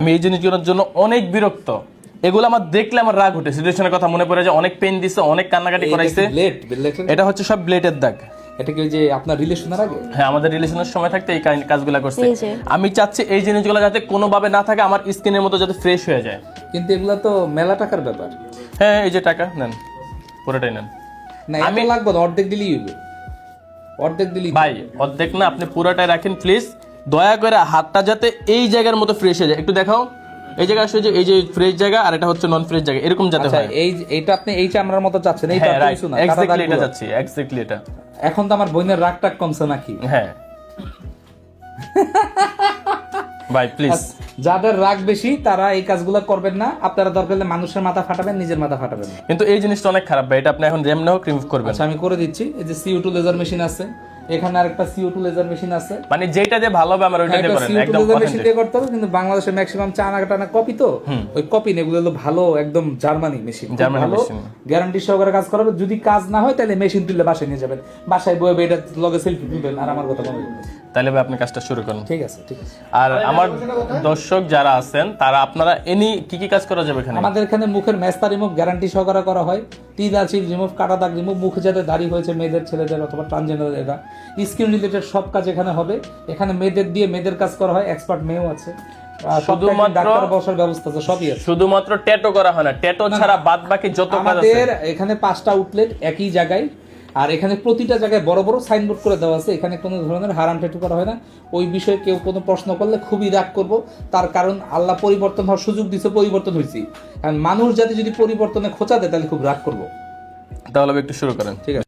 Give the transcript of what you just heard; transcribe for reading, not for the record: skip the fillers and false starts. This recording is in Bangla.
আমি এই জিনিসগুলোর জন্য অনেক বিরক্ত। এগুলো আমার দেখলে আমার রাগ উঠে, সিচুয়েশনের কথা মনে পড়ে যায়, অনেক পেন দিছে, অনেক কান্নাকাটি করাইছে। এটা হচ্ছে সব ব্লেডের দাগ। এটা কি যে আপনার রিলেশনের আগে? হ্যাঁ, আমাদের রিলেশনের সময় থাকতে এই কাজগুলো করছে। আমি চাচ্ছি এই জিনিসগুলো যাতে কোনোভাবে না থাকে, আমার স্কিনের মতো যাতে ফ্রেশ হয়ে যায়। কিন্তু এগুলো তো মেলা টাকার ব্যাপার। হ্যাঁ, এই যে টাকা নেন, পুরোটাই নেন। না আমি লাগবে না, অর্ধেক দিলেই হইবে। অর্ধেক দিলেই ভাই, অর্ধেক না, আপনি পুরোটাই রাখেন প্লিজ। দয়া করে হাতটা যাতে এই জায়গার মতো ফ্রেশ হয়ে যায়। একটু দেখাও, এই জায়গা আসলে যে এই যে ফ্রেশ জায়গা আর এটা হচ্ছে নন ফ্রেশ জায়গা, এরকম যাতে হয়। এইটা আপনি এই চামড়ার মতো চাচ্ছেন, এই তো কিছু না, এক্স্যাক্টলি এটা যাচ্ছে, এক্স্যাক্টলি এটা। এখন তো আমার বোনের রাগ টাগ কমছে নাকি? হ্যাঁ ভাই প্লিজ, যাদের রাগ বেশি তারা এই কাজগুলো করবেন না। আপনারা দরকার হলে মানুষের মাথা ফাটাবেন, নিজের মাথা ফাটাবেন না। কিন্তু এই জিনিসটা অনেক খারাপ ভাই, এটা আপনি এখন রেমনেও রিমুভ করবেন। আচ্ছা আমি করে দিচ্ছি। এই যে CO2 লেজার মেশিন আছে, এখানে আরেকটা CO2 লেজার মেশিন আছে। মানে যেটা দিয়ে ভালো হবে আমার ওইটা দিয়ে করেন, একদম লেজার মেশিন দিয়ে করতে হবে। কিন্তু বাংলাদেশে ম্যাক্সিমাম চায়না টানা কপি, তো ওই কপি নেই, এগুলো হলো ভালো একদম জার্মানি মেশিন, ভালো গ্যারান্টি সহকারে কাজ করাবে। যদি কাজ না হয় তাহলে মেশিন তুললে বাসায় নিয়ে যাবেন, বাসায় বয়ে এটা লগে সেলফি তুলবেন আর আমার কথা মনে করবেন। তাহলে ভাই আপনি কাজটা শুরু করুন। ঠিক আছে, ঠিক আছে। আর আমার দর্শক যারা আছেন তারা আপনারা এনি কি কি কাজ করা যাবে এখানে? আমাদের এখানে মুখের মেস্তা রিমুভ গ্যারান্টি সহকারে করা হয়, টিথ আর চিল রিমুভ, কাটা দাগ রিমুভ, মুখে যাতে দাড়ি হয়েছে মেয়েদের, ছেলেদের অথবা ট্রান্সজেন্ডার, এরা স্কিন রিলেটেড সব কাজ এখানে হবে। এখানে মেয়েদের দিয়ে মেয়েদের কাজ করা হয়, এক্সপার্ট মেয়েও আছে, শুধুমাত্র ডাক্তার বসার ব্যবস্থা আছে, সবই আছে। শুধুমাত্র ট্যাটু করা হয় না, ট্যাটু ছাড়া বাদ বাকি যত কাজ আছে আমাদের এখানে 5টা আউটলেট একই জায়গায়, আর এখানে প্রতিটা জায়গায় বড় বড় সাইনবোর্ড করে দেওয়া আছে। এখানে কোনো ধরনের হারাম ট্যাটু করা হয় না। ওই বিষয়ে কেউ কোনো প্রশ্ন করলে খুবই রাগ করব, তার কারণ আল্লাহ পরিবর্তন হওয়ার সুযোগ দিচ্ছে, পরিবর্তন হয়েছি। কারণ মানুষ জাতি যদি পরিবর্তনে খোঁচা দেয় তাহলে খুব রাগ করব। তাহলে একটু শুরু করেন। ঠিক আছে।